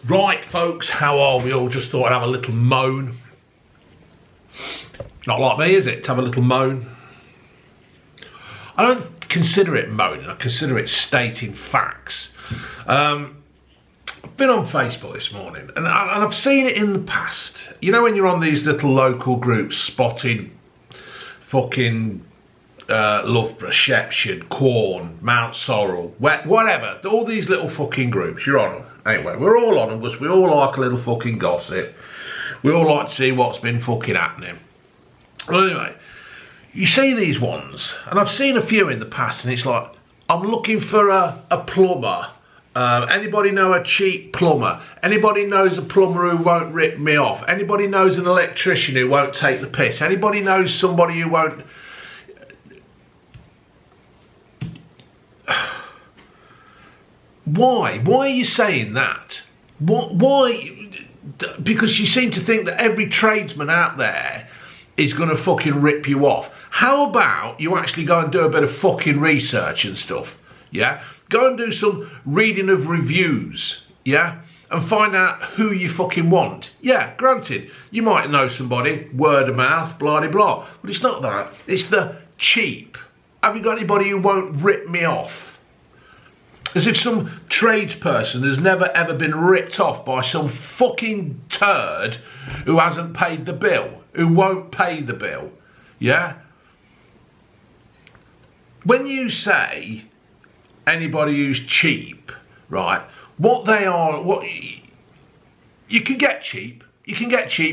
Right, folks, how are we all? Just thought I'd have a little moan. Not like me, is it, to have a little moan? I don't consider it moaning, I consider it stating facts. I've been on Facebook this morning, and I've seen it in the past. You know when you're on these little local groups, spotting fucking Loughborough, Shepshed, Quorn, Mount Sorrel, whatever, all these little fucking groups, you're on them. Anyway, we're all on them because we all like a little fucking gossip. We all like to see what's been fucking happening. Well, anyway, you see these ones, and I've seen a few in the past, and it's like, I'm looking for a plumber. Anybody know a cheap plumber? Anybody knows a plumber who won't rip me off? Anybody knows an electrician who won't take the piss? Anybody knows somebody who won't... Why? Why are you saying that? Why? Because you seem to think that every tradesman out there is going to fucking rip you off. How about you actually go and do a bit of fucking research and stuff, yeah? Go and do some reading of reviews, yeah? And find out who you fucking want. Yeah, granted, you might know somebody, word of mouth, blah, blah, blah. But it's not that. It's the cheap. Have you got anybody who won't rip me off? As if some tradesperson has never ever been ripped off by some fucking turd who hasn't paid the bill, who won't pay the bill, yeah? When you say anybody who's cheap, right, what they are, what you can get cheap,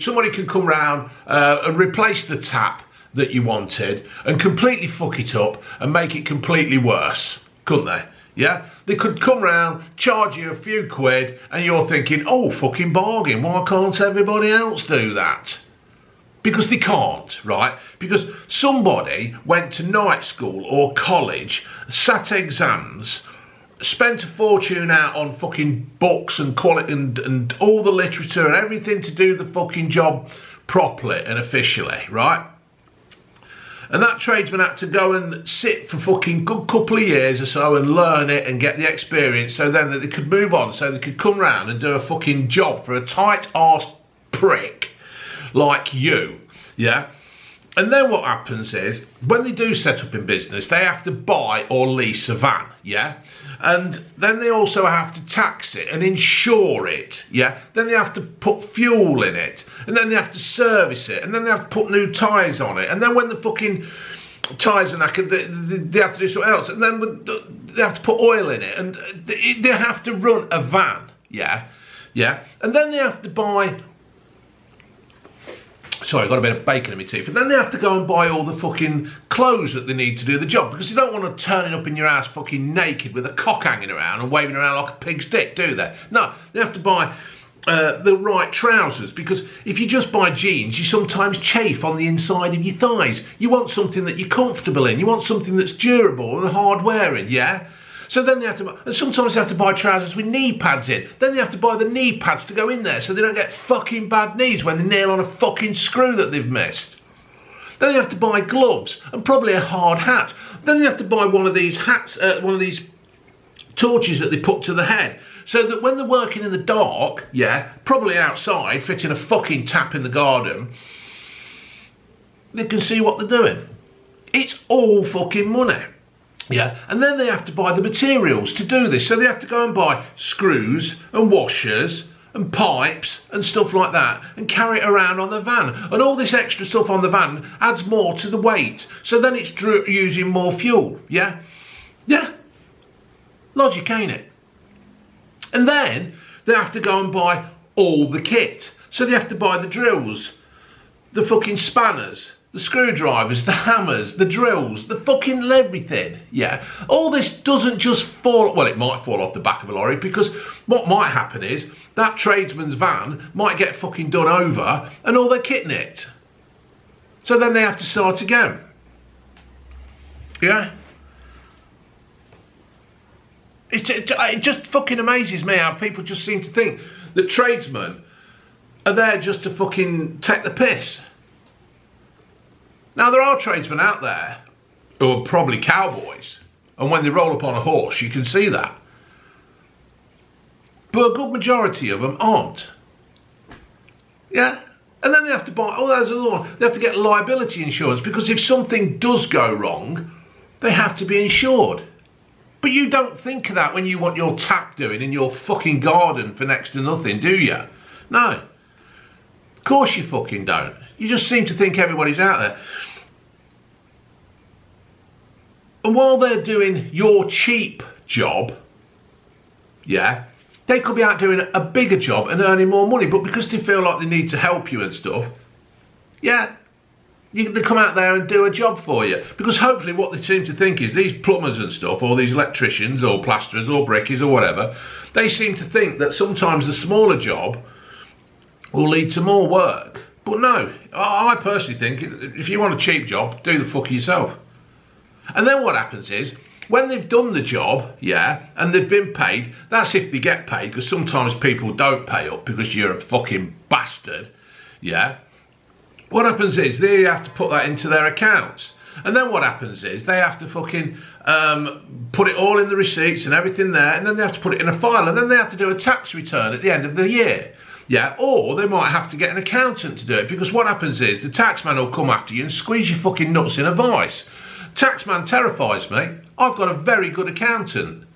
somebody can come round and replace the tap that you wanted and completely fuck it up and make it completely worse, couldn't they? Yeah, they could come round, charge you a few quid, and you're thinking, oh, fucking bargain, why can't everybody else do that? Because they can't, right? Because somebody went to night school or college, sat exams, spent a fortune out on fucking books and quality and all the literature and everything to do the fucking job properly and officially, right? And that tradesman had to go and sit for fucking good couple of years or so and learn it and get the experience so then that they could move on, so they could come round and do a fucking job for a tight-arsed prick like you, yeah? And then what happens is, when they do set up in business, they have to buy or lease a van, yeah? And then they also have to tax it and insure it, yeah? Then they have to put fuel in it, and then they have to service it, and then they have to put new tyres on it, and then when the fucking tyres are knackered, they have to do something else, and then they have to put oil in it, and they have to run a van, yeah? Yeah? And then they have to buy... Sorry, I've got a bit of bacon in my teeth. And then they have to go and buy all the fucking clothes that they need to do the job, because they don't want to turn up in your house fucking naked with a cock hanging around and waving around like a pig's dick, do they? No, they have to buy the right trousers, because if you just buy jeans, you sometimes chafe on the inside of your thighs. You want something that you're comfortable in. You want something that's durable and hard wearing, yeah? So then they have to, and sometimes they have to buy trousers with knee pads in. Then they have to buy the knee pads to go in there so they don't get fucking bad knees when they nail on a fucking screw that they've missed. Then they have to buy gloves and probably a hard hat. Then they have to buy one of these hats, one of these torches that they put to the head, so that when they're working in the dark, yeah, probably outside, fitting a fucking tap in the garden, they can see what they're doing. It's all fucking money. Yeah, and then they have to buy the materials to do this. So they have to go and buy screws and washers and pipes and stuff like that and carry it around on the van. And all this extra stuff on the van adds more to the weight. So then it's using more fuel, yeah? Yeah. Logic, ain't it? And then they have to go and buy all the kit. So they have to buy the drills, the fucking spanners, the screwdrivers, the hammers, the drills, the fucking everything, yeah? All this doesn't just fall, well, it might fall off the back of a lorry, because what might happen is that tradesman's van might get fucking done over and all their kit nicked. So then they have to start again. Yeah? It just fucking amazes me how people just seem to think that tradesmen are there just to fucking take the piss. Now, there are tradesmen out there who are probably cowboys, and when they roll up on a horse, you can see that. But a good majority of them aren't. Yeah? And then they have to buy, oh, there's another one. They have to get liability insurance because if something does go wrong, they have to be insured. But you don't think of that when you want your tap doing in your fucking garden for next to nothing, do you? No. Of course you fucking don't. You just seem to think everybody's out there. And while they're doing your cheap job, yeah, they could be out doing a bigger job and earning more money, but because they feel like they need to help you and stuff, yeah, they come out there and do a job for you. Because hopefully what they seem to think is these plumbers and stuff, or these electricians, or plasterers, or brickies, or whatever, they seem to think that sometimes the smaller job will lead to more work. But no, I personally think if you want a cheap job, do the fuck yourself. And then what happens is, when they've done the job, yeah, and they've been paid, that's if they get paid, because sometimes people don't pay up because you're a fucking bastard, yeah. What happens is they have to put that into their accounts. And then what happens is they have to fucking put it all in the receipts and everything there, and then they have to put it in a file, and then they have to do a tax return at the end of the year. Yeah, or they might have to get an accountant to do it, because what happens is the taxman will come after you and squeeze your fucking nuts in a vice. Taxman terrifies me. I've got a very good accountant,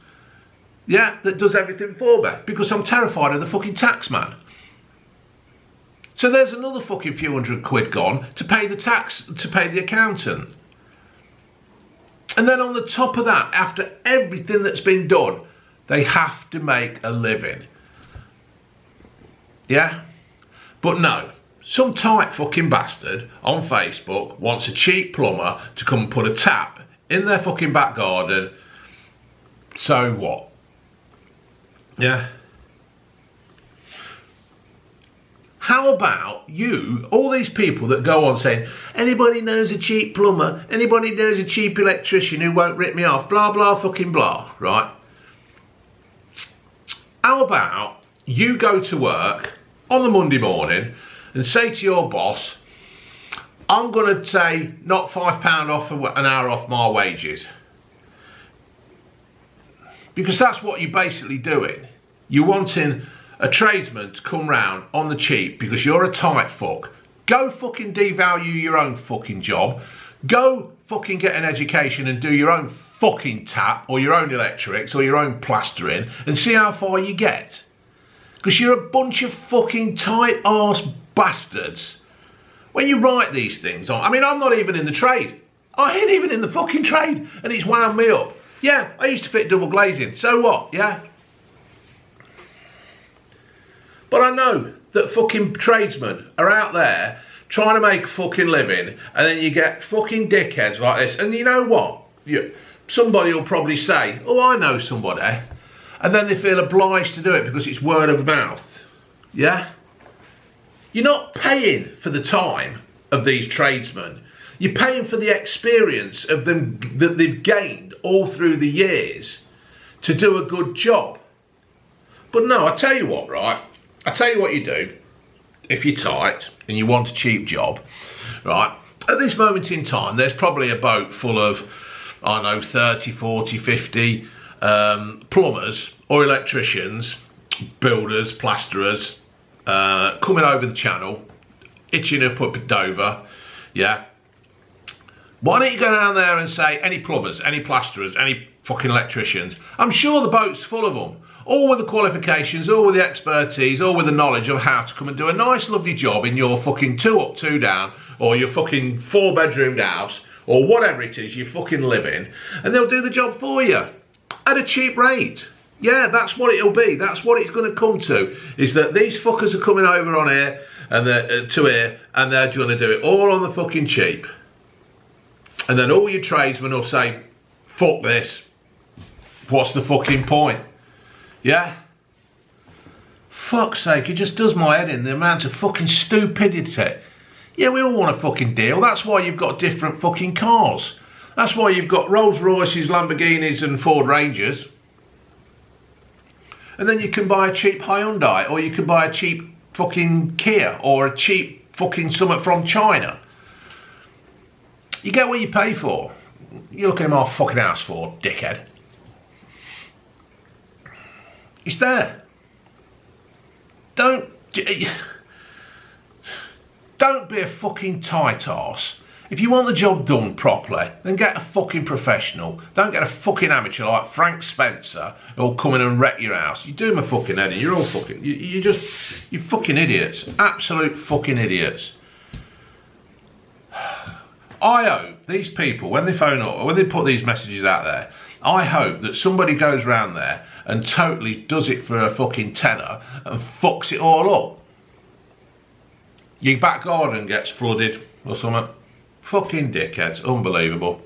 yeah, that does everything for me, because I'm terrified of the fucking taxman. So there's another fucking few £100 gone to pay the tax, to pay the accountant. And then on the top of that, after everything that's been done, they have to make a living. Yeah? But no, some tight fucking bastard on Facebook wants a cheap plumber to come and put a tap in their fucking back garden. So what? Yeah? How about you, all these people that go on saying, anybody knows a cheap plumber, anybody knows a cheap electrician who won't rip me off, blah, blah, fucking blah, right? How about you go to work on the Monday morning and say to your boss, I'm going to say knock £5 off an hour off my wages. Because that's what you're basically doing. You're wanting a tradesman to come round on the cheap because you're a tight fuck. Go fucking devalue your own fucking job. Go fucking get an education and do your own fucking tap or your own electrics or your own plastering and see how far you get. Because you're a bunch of fucking tight arse bastards. When you write these things on, I mean, I'm not even in the trade. I ain't even in the fucking trade and it's wound me up. Yeah, I used to fit double glazing. So what? Yeah. But I know that fucking tradesmen are out there trying to make a fucking living, and then you get fucking dickheads like this. And you know what? Somebody will probably say, oh, I know somebody. And then they feel obliged to do it because it's word of mouth. Yeah? You're not paying for the time of these tradesmen. You're paying for the experience of them that they've gained all through the years to do a good job. But no, I tell you what, right? I tell you what you do if you're tight and you want a cheap job, right? At this moment in time, there's probably a boat full of, I don't know, 30, 40, 50 plumbers or electricians, builders, plasterers, coming over the channel, itching up at Dover, yeah? Why don't you go down there and say, any plumbers, any plasterers, any fucking electricians? I'm sure the boat's full of them. All with the qualifications, all with the expertise, all with the knowledge of how to come and do a nice lovely job in your fucking 2 up, 2 down, or your fucking 4-bedroomed house, or whatever it is you fucking live in, and they'll do the job for you at a cheap rate. Yeah, that's what it'll be. That's what it's going to come to, is that these fuckers are coming over on here, and they're to here, and they're going to do it all on the fucking cheap. And then all your tradesmen will say, fuck this, what's the fucking point? Yeah? Fuck's sake, it just does my head in, the amount of fucking stupidity. Yeah, we all want a fucking deal. That's why you've got different fucking cars. That's why you've got Rolls Royces, Lamborghinis and Ford Rangers. And then you can buy a cheap Hyundai, or you can buy a cheap fucking Kia, or a cheap fucking something from China. You get what you pay for. You're looking at my fucking house for, dickhead. It's there. don't be a fucking tight arse. If you want the job done properly, then get a fucking professional. Don't get a fucking amateur like Frank Spencer who'll come in and wreck your house. You do my fucking head in. You're all fucking... you're fucking idiots. Absolute fucking idiots. I hope these people, when they phone up, when they put these messages out there, I hope that somebody goes round there and totally does it for a fucking tenner and fucks it all up. Your back garden gets flooded or something. Fucking dickheads, unbelievable.